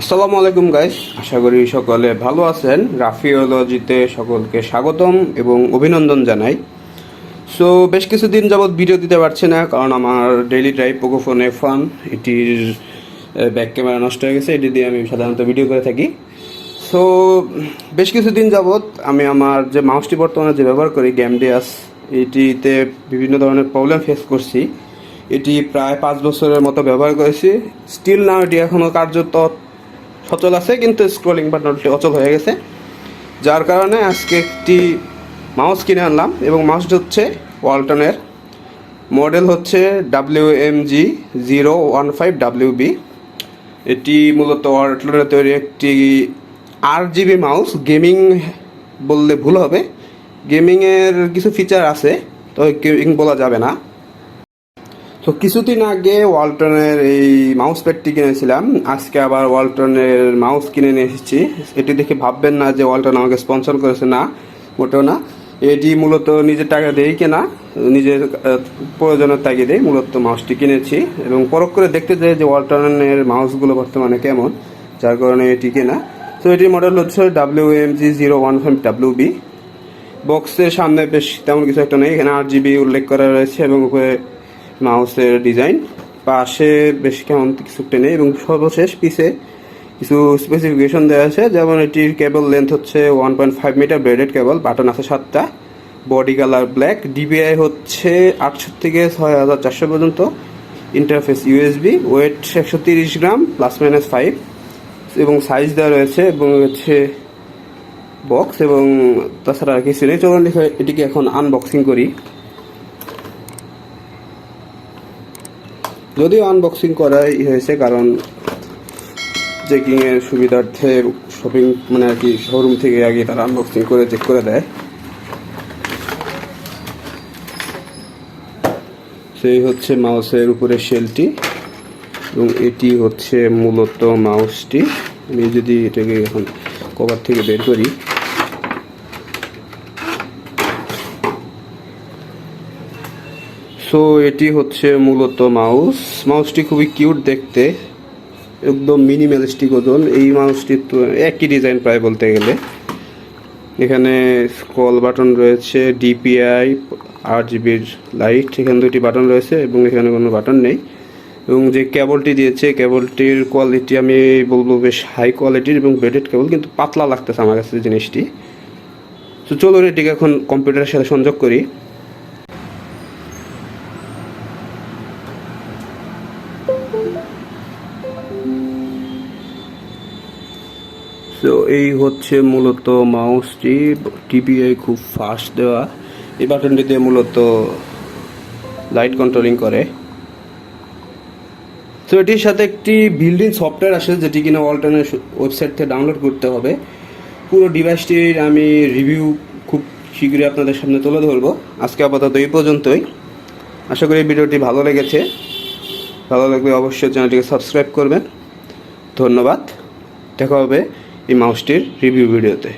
আসসালামু আলাইকুম গাইস, আশা করি সকলে ভালো আছেন। রাফিওলজিতে সকলকে স্বাগতম এবং অভিনন্দন জানাই। সো বেশ কিছুদিন যাবৎ ভিডিও দিতে পারছি না, কারণ আমার daily drive Poco phone F1 এটির ব্যাক ক্যামেরা নষ্ট হয়ে গেছে। এটি দিয়ে আমি সাধারণত ভিডিও করে থাকি। সো বেশ কিছুদিন যাবৎ আমি আমার যে মাউসটি বর্তমানে যে ব্যবহার করি গ্যামডিয়াস, এটিতে বিভিন্ন ধরনের প্রবলেম ফেস করছি। এটি প্রায় 5 বছরের মতো ব্যবহার করেছি। স্টিল না, এটি এখনও কার্যত সচল আছে, কিন্তু স্ক্রলিং বাটনটি অচল হয়ে গেছে, যার কারণে আজকে একটি মাউস কিনে আনলাম। এবং মাউসটি হচ্ছে ওয়ালটনের, মডেল হচ্ছে WMG015WB। এটি মূলত ওয়ালটনের তৈরি একটি RGB মাউস। গেমিং বললে ভুল হবে, গেমিংয়ের কিছু ফিচার আছে, তো গেমিং বলা যাবে না। তো কিছুদিন আগে ওয়ালটনের এই মাউস প্যাডটি কিনেছিলাম, আজকে আবার ওয়ালটনের মাউস কিনে নিয়ে এসেছি। এটি দেখে ভাববেন না যে ওয়ালটন আমাকে স্পন্সর করেছে, না, মোটেও না। এটি মূলত নিজের টাকা দিয়েই কেনা, নিজের প্রয়োজনের তাগিদেই মূলত মাউসটি কিনেছি এবং পরখ করে দেখতে চাই যে ওয়ালটনের মাউসগুলো বর্তমানে কেমন, যার কারণে এটি কেনা। তো এটির মডেল হচ্ছে WMG015WB। বক্সের সামনে বেশ তেমন কিছু একটা নেই, এখানে RGB উল্লেখ করা রয়েছে এবং উপরে মাউসের ডিজাইন, পাশে বেশ কেমন কিছু একটা নেই এবং সর্বশেষ পিছে কিছু স্পেসিফিকেশন দেওয়া আছে। যেমন এটির কেবল লেন্থ হচ্ছে 1.5 মিটার, ব্রেডেড কেবল, বাটন আছে 7টা, বডি কালার ব্ল্যাক, DPI হচ্ছে 800 থেকে 6400 পর্যন্ত, ইন্টারফেস USB, ওয়েট 130 গ্রাম ±5 এবং সাইজ দেওয়া রয়েছে এবং হচ্ছে বক্স, এবং তাছাড়া আর কিছু নেই। চলুন এটিকে এখন আনবক্সিং করি। যদিও আনবক্সিং করাই হয়েছে, কারণ চেকিংয়ের সুবিধার্থে শপিং আর কি শোরুম থেকে আগে তারা আনবক্সিং করে চেক করে দেয়। সেই হচ্ছে মাউসের উপরের শেলটি এবং এটি হচ্ছে মূলত মাউসটি। আমি যদি এটাকে এখন কভার থেকে বের করি, সো এটি হচ্ছে মূলত মাউসটি খুবই কিউট দেখতে, একদম মিনিমালিস্টিক ওজন। এই মাউসটির তো একই ডিজাইন প্রায় বলতে গেলে। এখানে স্ক্রল বাটন রয়েছে, DPI, RGBর লাইট, এখানে 2টি বাটন রয়েছে এবং এখানে কোনো বাটন নেই। এবং যে কেবলটি দিয়েছে, কেবলটির কোয়ালিটি আমি বলবো বেশ হাই কোয়ালিটির এবং ব্রেডেড কেবল, কিন্তু পাতলা লাগতেছে আমার কাছে জিনিসটি। তো চলুন এটিকে এখন কম্পিউটারের সাথে সংযোগ করি। তো এই হচ্ছে মূলত মাউসটি, DPI খুব ফাস্ট দেওয়া। এই বাটনটি দিয়ে মূলত লাইট কন্ট্রোলিং করে। তো এটির সাথে একটি বিল্ট ইন সফটওয়্যার আসে, যেটি কিনা ওয়ালটনের ওয়েবসাইট থেকে ডাউনলোড করতে হবে। পুরো ডিভাইসটির আমি রিভিউ খুব শীঘ্রই আপনাদের সামনে তুলে ধরবো। আজকে আপাতত এই পর্যন্তই। আশা করি ভিডিওটি ভালো লেগেছে। ভালো লাগলে অবশ্যই চ্যানেলটিকে সাবস্ক্রাইব করবেন। ধন্যবাদ। দেখা হবে এই মাউসটির রিভিউ ভিডিওতে।